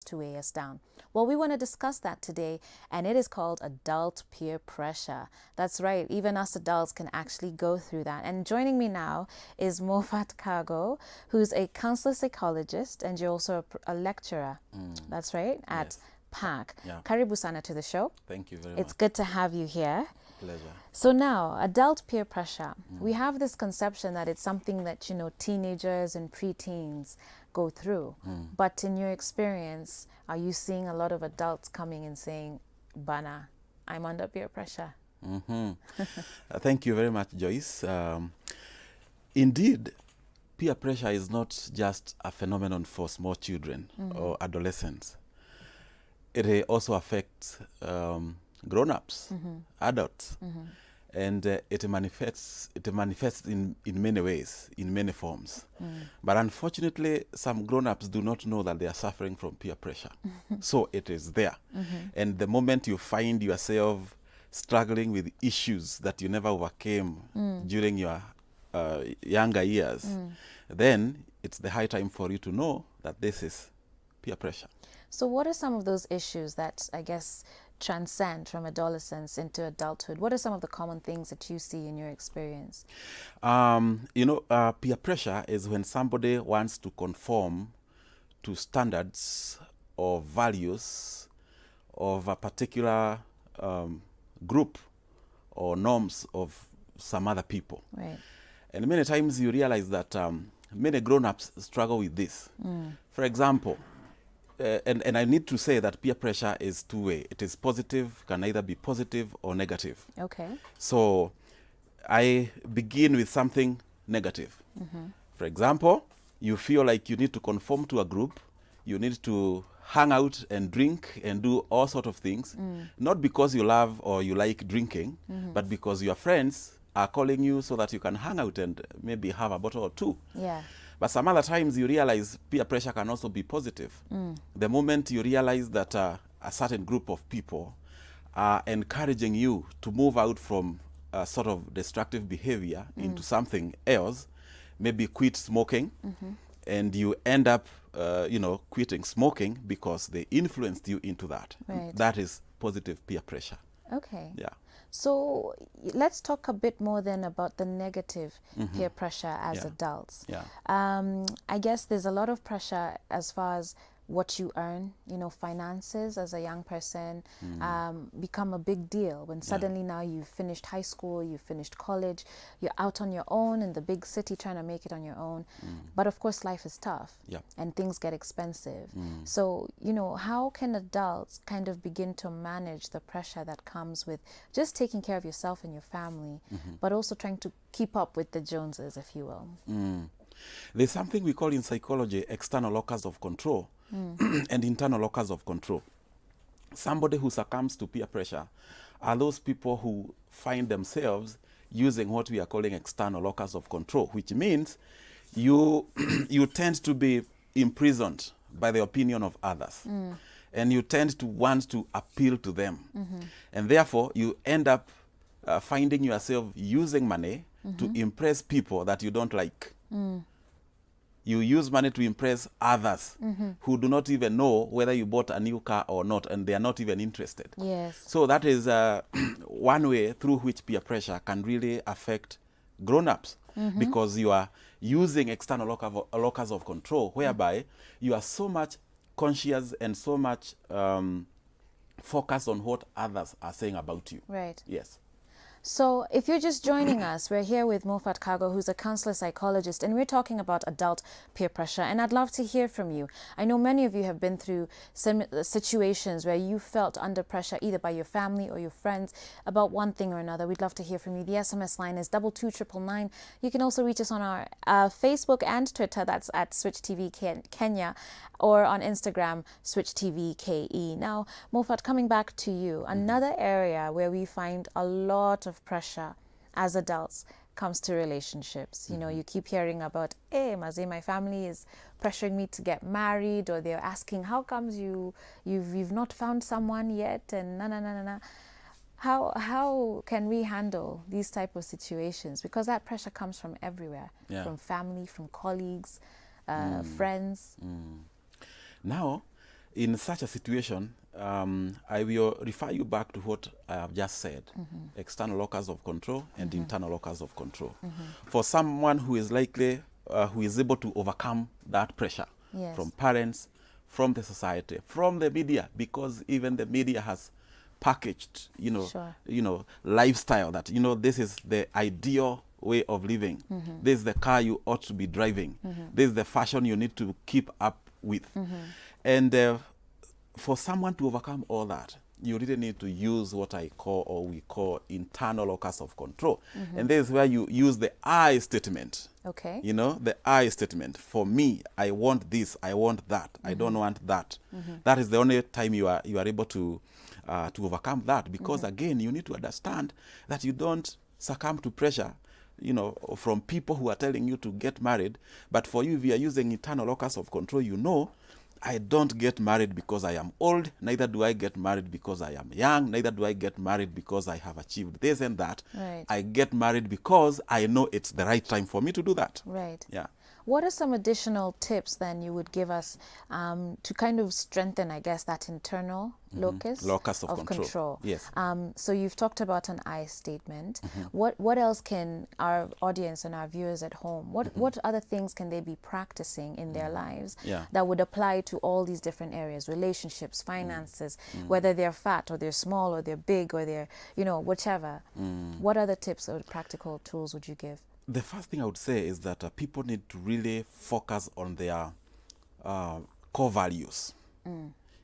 to weigh us down. Well, we want to discuss that today, and it is called adult peer pressure. That's right, even us adults can actually go through that. And joining me now is Moffat Cargo, who's a counselor psychologist, and you're also a lecturer. That's right, at PAC. Yeah. Karibu sana to the show. Thank you very It's much. good to have you here. Pleasure. So now, adult peer pressure. We have this conception that it's something that, teenagers and preteens go through. But in your experience, are you seeing a lot of adults coming and saying, Bana, I'm under peer pressure? Thank you very much, Joyce. Indeed, peer pressure is not just a phenomenon for small children or adolescents. It also affects grown-ups, adults, and it manifests in many ways, in many forms. But unfortunately, some grown-ups do not know that they are suffering from peer pressure. So it is there. And the moment you find yourself struggling with issues that you never overcame during your younger years, then it's the high time for you to know that this is peer pressure. So what are some of those issues that, I guess, transcend from adolescence into adulthood? What are some of the common things that you see in your experience? Peer pressure is when somebody wants to conform to standards or values of a particular group or norms of some other people. Right. And many times you realize that many grown-ups struggle with this. For example, and I need to say that peer pressure is two-way. It is positive, can either be positive or negative. Okay. So I begin with something negative. For example, you feel like you need to conform to a group, you need to hang out and drink and do all sorts of things, not because you love or you like drinking, but because your friends are calling you so that you can hang out and maybe have a bottle or two. Yeah. But some other times you realize peer pressure can also be positive. The moment you realize that a certain group of people are encouraging you to move out from a sort of destructive behavior into something else, maybe quit smoking, and you end up, quitting smoking because they influenced you into that. Right. That is positive peer pressure. Okay. Yeah. So let's talk a bit more then about the negative peer pressure as adults. Yeah. I guess there's a lot of pressure as far as what you earn, finances as a young person become a big deal when suddenly now you've finished high school, you've finished college, you're out on your own in the big city trying to make it on your own. But of course life is tough and things get expensive. So, how can adults kind of begin to manage the pressure that comes with just taking care of yourself and your family, but also trying to keep up with the Joneses, if you will? There's something we call in psychology external locus of control and internal locus of control. Somebody who succumbs to peer pressure are those people who find themselves using what we are calling external locus of control, which means you tend to be imprisoned by the opinion of others. And you tend to want to appeal to them. And therefore, you end up finding yourself using money to impress people that you don't like. You use money to impress others who do not even know whether you bought a new car or not, and they are not even interested. Yes. So that is one way through which peer pressure can really affect grown-ups, because you are using external locus of control, whereby you are so much conscious and so much focused on what others are saying about you. Right. Yes. So if you're just joining us, we're here with Moffat Cargo, who's a counselor psychologist, and we're talking about adult peer pressure. And I'd love to hear from you. I know many of you have been through some situations where you felt under pressure either by your family or your friends about one thing or another. We'd love to hear from you. The SMS line is 22999. You can also reach us on our Facebook and Twitter. That's at Switch TV Kenya, or on Instagram, Switch TV KE. Now, Moffat, coming back to you, another area where we find a lot of pressure as adults comes to relationships. You keep hearing about, hey, Maze, my family is pressuring me to get married, or they're asking, how comes you've not found someone yet, and na. How can we handle these type of situations? Because that pressure comes from everywhere, from family, from colleagues, friends. Now, in such a situation, I will refer you back to what I have just said, external locus of control and internal locus of control. For someone who is likely, who is able to overcome that pressure Yes. from parents, from the society, from the media, because even the media has packaged, Sure. Lifestyle that, this is the ideal way of living. This is the car you ought to be driving. This is the fashion you need to keep up with. And for someone to overcome all that, you really need to use what I call, or we call, internal locus of control. And this is where you use the I statement. Okay. The I statement. For me, I want this, I want that, I don't want that. That is the only time you are able to overcome that, because again, you need to understand that you don't succumb to pressure, from people who are telling you to get married. But for you, if you are using internal locus of control, I don't get married because I am old, neither do I get married because I am young, neither do I get married because I have achieved this and that. Right. I get married because I know it's the right time for me to do that. Right. Yeah. What are some additional tips then you would give us to kind of strengthen, I guess, that internal locus of control? Yes. So you've talked about an I statement. What else can our audience and our viewers at home, what other things can they be practicing in their lives that would apply to all these different areas, relationships, finances, whether they're fat or they're small or they're big or they're, whichever. What other tips or practical tools would you give? The first thing I would say is that people need to really focus on their core values.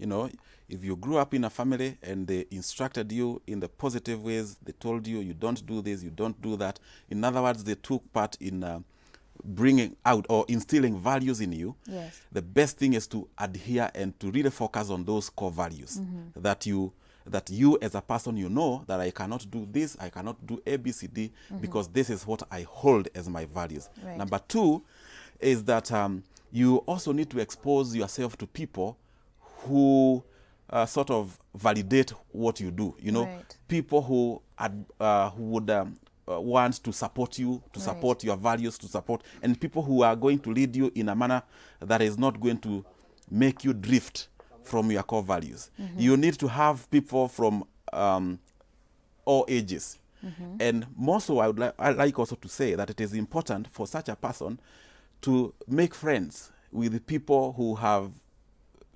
If you grew up in a family and they instructed you in the positive ways, they told you, you don't do this, you don't do that. In other words, they took part in bringing out or instilling values in you. Yes. The best thing is to adhere and to really focus on those core values that you as a person, that I cannot do this, I cannot do A, B, C, D, because this is what I hold as my values. Right. Number two is that you also need to expose yourself to people who sort of validate what you do. Right. People who would want to support you, to support your values, to support, and people who are going to lead you in a manner that is not going to make you drift from your core values. You need to have people from all ages. And more so, I like also to say that it is important for such a person to make friends with the people who have,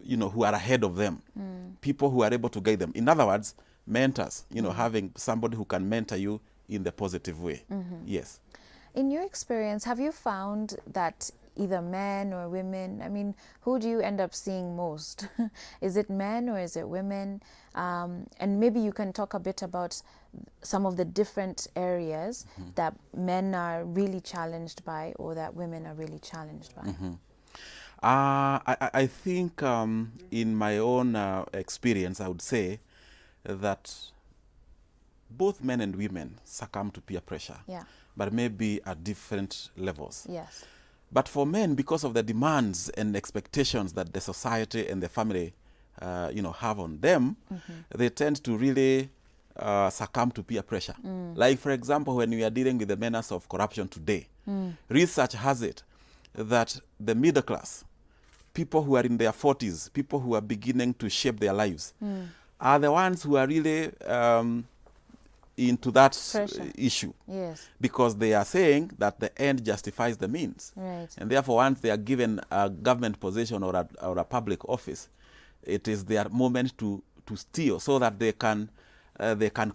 who are ahead of them, people who are able to guide them. In other words, mentors, having somebody who can mentor you in the positive way. Yes. In your experience, have you found that either men or women, who do you end up seeing most? Is it men or is it women? And maybe you can talk a bit about some of the different areas that men are really challenged by or that women are really challenged by. I think in my own experience, I would say that both men and women succumb to peer pressure, but maybe at different levels. Yes. But for men, because of the demands and expectations that the society and the family, have on them, they tend to really succumb to peer pressure. Like, for example, when we are dealing with the menace of corruption today, research has it that the middle class, people who are in their 40s, people who are beginning to shape their lives, are the ones who are really into that issue. Yes. Because they are saying that the end justifies the means. Right. And therefore, once they are given a government position or a public office, it is their moment to steal so that they can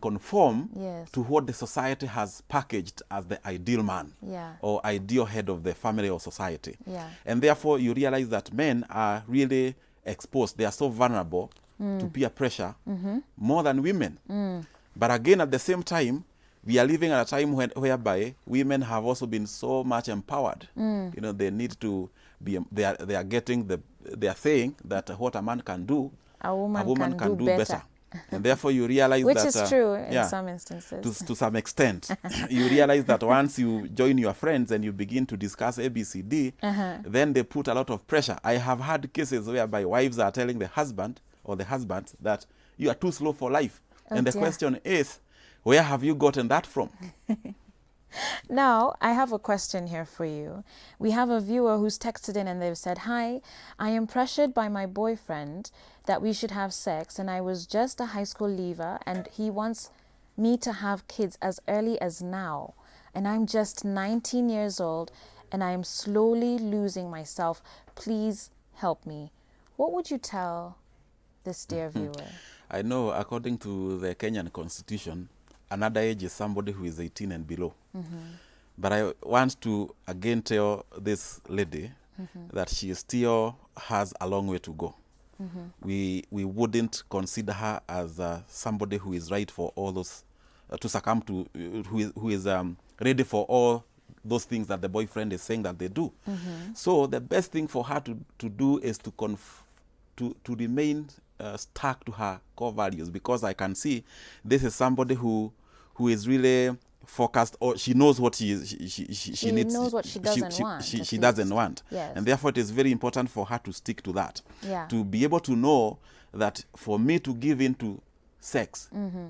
conform to what the society has packaged as the ideal man or ideal head of the family or society. And therefore, you realize that men are really exposed. They are so vulnerable to peer pressure more than women. But again, at the same time, we are living at a time whereby women have also been so much empowered. They need to be. They are getting they are saying that what a man can do, a woman can do better. And therefore, you realize which that is true in some instances. To some extent, you realize that once you join your friends and you begin to discuss ABCD, then they put a lot of pressure. I have had cases whereby wives are telling the husband or the husband that you are too slow for life. And the question is, where have you gotten that from? Now, I have a question here for you. We have a viewer who's texted in and they've said, "Hi, I am pressured by my boyfriend that we should have sex, and I was just a high school leaver, and he wants me to have kids as early as now. And I'm just 19 years old, and I am slowly losing myself. Please help me." What would you tell this dear viewer? I know according to the Kenyan constitution, another age is somebody who is 18 and below. But I want to again tell this lady that she still has a long way to go. We wouldn't consider her as somebody who is right for all those, to succumb to, who is ready for all those things that the boyfriend is saying that they do. So the best thing for her to do is to remain stuck to her core values, because I can see this is somebody who is really focused, or she knows what she needs. Knows what she doesn't want. She doesn't want. Yes. And therefore it is very important for her to stick to that. Yeah. To be able to know that for me to give in to sex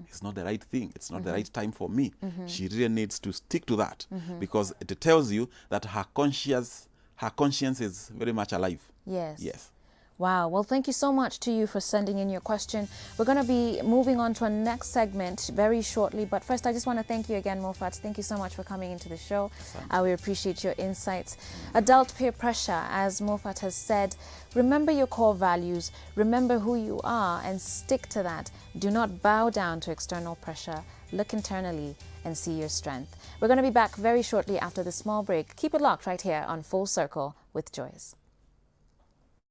is not the right thing. It's not the right time for me. She really needs to stick to that, because it tells you that her conscience is very much alive. Yes. Yes. Wow. Well, thank you so much to you for sending in your question. We're going to be moving on to our next segment very shortly. But first, I just want to thank you again, Moffat. Thank you so much for coming into the show. We appreciate your insights. Adult peer pressure, as Moffat has said, remember your core values, remember who you are, and stick to that. Do not bow down to external pressure. Look internally and see your strength. We're going to be back very shortly after this small break. Keep it locked right here on Full Circle with Joyce.